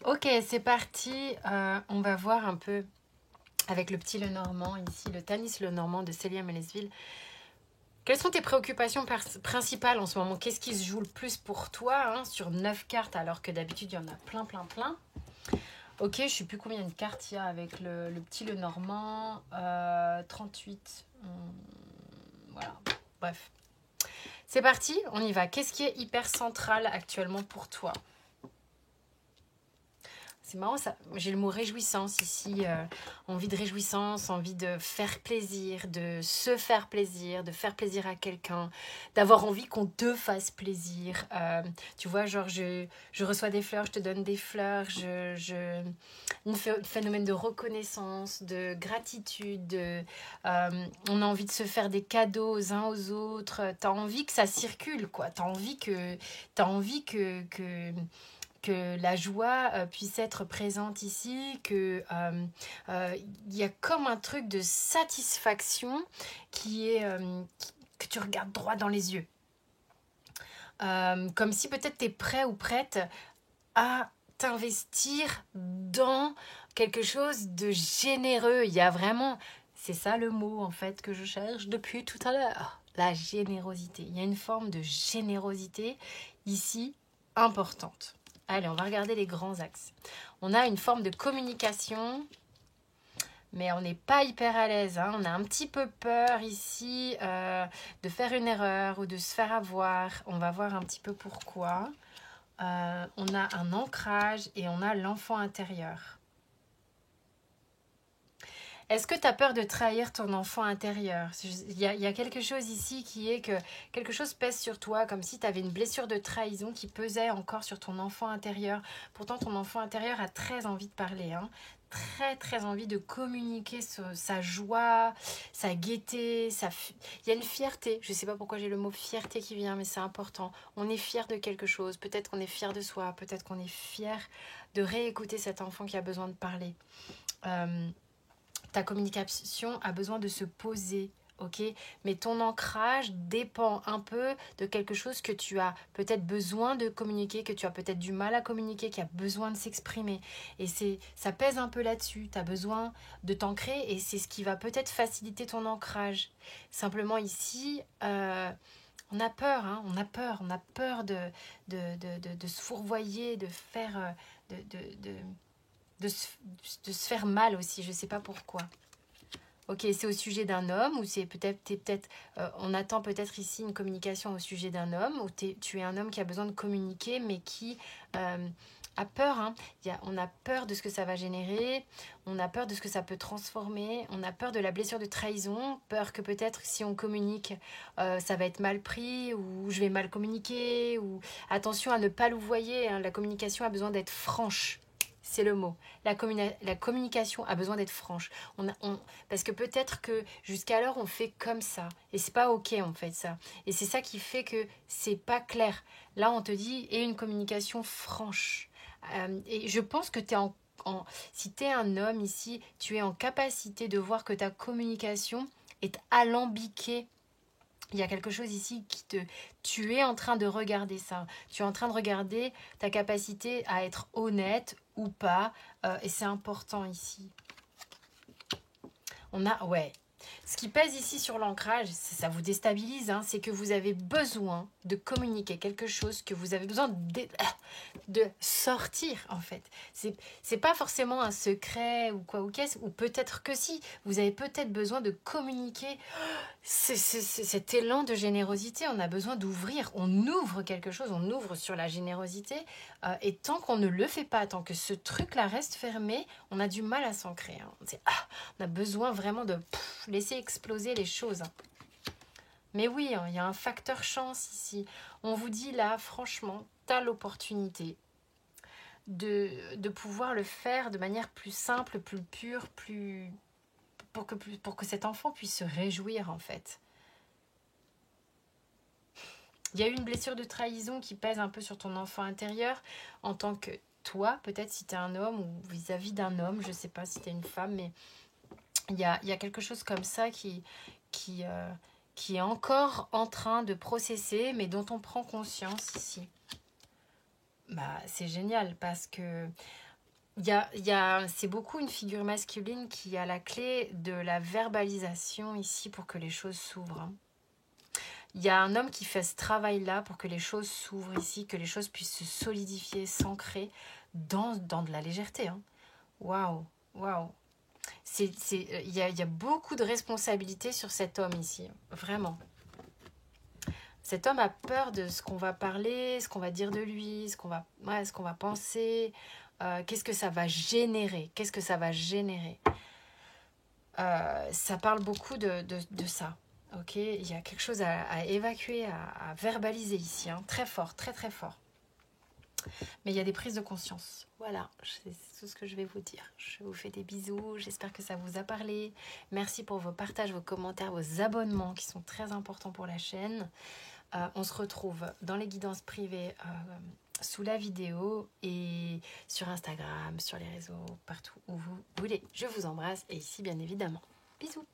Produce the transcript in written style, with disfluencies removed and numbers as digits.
Ok, c'est parti. On va voir un peu avec le petit Lenormand ici, le Tanis Lenormand de Célia Melesville. Quelles sont tes préoccupations principales en ce moment? Qu'est-ce qui se joue le plus pour toi hein, sur 9 cartes alors que d'habitude il y en a plein, plein, plein. Ok, je ne sais plus combien de cartes il y a avec le petit Lenormand. 38. Voilà. Bref. C'est parti, on y va. Qu'est-ce qui est hyper central actuellement pour toi? C'est marrant, ça. J'ai le mot réjouissance ici. Envie de réjouissance, envie de faire plaisir, de se faire plaisir, de faire plaisir à quelqu'un, d'avoir envie qu'on te fasse plaisir. Tu vois, genre, je reçois des fleurs, je te donne des fleurs. Un phénomène de reconnaissance, de gratitude. On a envie de se faire des cadeaux aux uns aux autres. T'as envie que ça circule, quoi. T'as envie que la joie puisse être présente ici, que y a comme un truc de satisfaction qui est que tu regardes droit dans les yeux. Comme si peut-être tu es prêt ou prête à t'investir dans quelque chose de généreux. Il y a vraiment, c'est ça le mot en fait que je cherche depuis tout à l'heure, la générosité. Il y a une forme de générosité ici importante. Allez, on va regarder les grands axes. On a une forme de communication, mais on n'est pas hyper à l'aise. Hein. On a un petit peu peur ici de faire une erreur ou de se faire avoir. On va voir un petit peu pourquoi. On a un ancrage et on a l'enfant intérieur. Est-ce que tu as peur de trahir ton enfant intérieur? Il y a quelque chose ici qui est que quelque chose pèse sur toi, comme si tu avais une blessure de trahison qui pesait encore sur ton enfant intérieur. Pourtant, ton enfant intérieur a très envie de parler, hein. Très très envie de communiquer sa joie, sa gaieté, il y a une fierté. Je ne sais pas pourquoi j'ai le mot fierté qui vient, mais c'est important. On est fier de quelque chose, peut-être qu'on est fier de soi, peut-être qu'on est fier de réécouter cet enfant qui a besoin de parler. Ta communication a besoin de se poser, ok? Mais ton ancrage dépend un peu de quelque chose que tu as peut-être besoin de communiquer, que tu as peut-être du mal à communiquer, qui a besoin de s'exprimer. Et ça pèse un peu là-dessus. Tu as besoin de t'ancrer et c'est ce qui va peut-être faciliter ton ancrage. Simplement ici, on a peur, hein, on a peur de se fourvoyer, de faire... de se, de se faire mal aussi, je sais pas pourquoi. Ok, c'est au sujet d'un homme ou c'est on attend peut-être ici une communication au sujet d'un homme ou tu es un homme qui a besoin de communiquer mais qui a peur. Hein. On a peur de ce que ça va générer, on a peur de ce que ça peut transformer, on a peur de la blessure de trahison, peur que peut-être si on communique, ça va être mal pris ou je vais mal communiquer ou attention à ne pas louvoyer. Hein. La communication a besoin d'être franche. C'est le mot. La communication a besoin d'être franche. Parce que peut-être que jusqu'alors on fait comme ça. Et c'est pas ok en fait ça. Et c'est ça qui fait que c'est pas clair. Là on te dit et une communication franche. Et je pense que si tu es un homme ici, tu es en capacité de voir que ta communication est alambiquée. Il y a quelque chose ici Tu es en train de regarder ça. Tu es en train de regarder ta capacité à être honnête ou pas. Et c'est important ici. Ouais. Ce qui pèse ici sur l'ancrage, ça vous déstabilise, hein, c'est que vous avez besoin de communiquer quelque chose, que vous avez besoin de sortir, en fait. C'est pas forcément un secret ou quoi ou qu'est-ce, ou peut-être que si. Vous avez peut-être besoin de communiquer cet élan de générosité. On a besoin d'ouvrir. On ouvre quelque chose, on ouvre sur la générosité. Et tant qu'on ne le fait pas, tant que ce truc-là reste fermé, on a du mal à s'ancrer. Hein. On a besoin vraiment de laisser exploser les choses. Mais oui, il y a un facteur chance ici. On vous dit là, franchement, tu as l'opportunité de pouvoir le faire de manière plus simple, plus pure, pour que cet enfant puisse se réjouir en fait. Il y a eu une blessure de trahison qui pèse un peu sur ton enfant intérieur en tant que toi, peut-être si tu es un homme ou vis-à-vis d'un homme, je ne sais pas si tu es une femme, mais il y a quelque chose comme ça qui est encore en train de processer, mais dont on prend conscience ici. Bah, c'est génial parce que C'est beaucoup une figure masculine qui a la clé de la verbalisation ici pour que les choses s'ouvrent. Hein. Il y a un homme qui fait ce travail-là pour que les choses s'ouvrent ici, que les choses puissent se solidifier, s'ancrer dans de la légèreté. Hein. Waouh, waouh. Il y a beaucoup de responsabilités sur cet homme ici, vraiment. Cet homme a peur de ce qu'on va parler, ce qu'on va dire de lui, ce qu'on va penser, qu'est-ce que ça va générer, ça parle beaucoup de ça. Ok, il y a quelque chose à évacuer, à verbaliser ici, hein, très fort, très très fort. Mais il y a des prises de conscience. Voilà, c'est tout ce que je vais vous dire. Je vous fais des bisous, j'espère que ça vous a parlé. Merci pour vos partages, vos commentaires, vos abonnements qui sont très importants pour la chaîne. On se retrouve dans les guidances privées sous la vidéo et sur Instagram, sur les réseaux, partout où vous voulez. Je vous embrasse et ici bien évidemment. Bisous.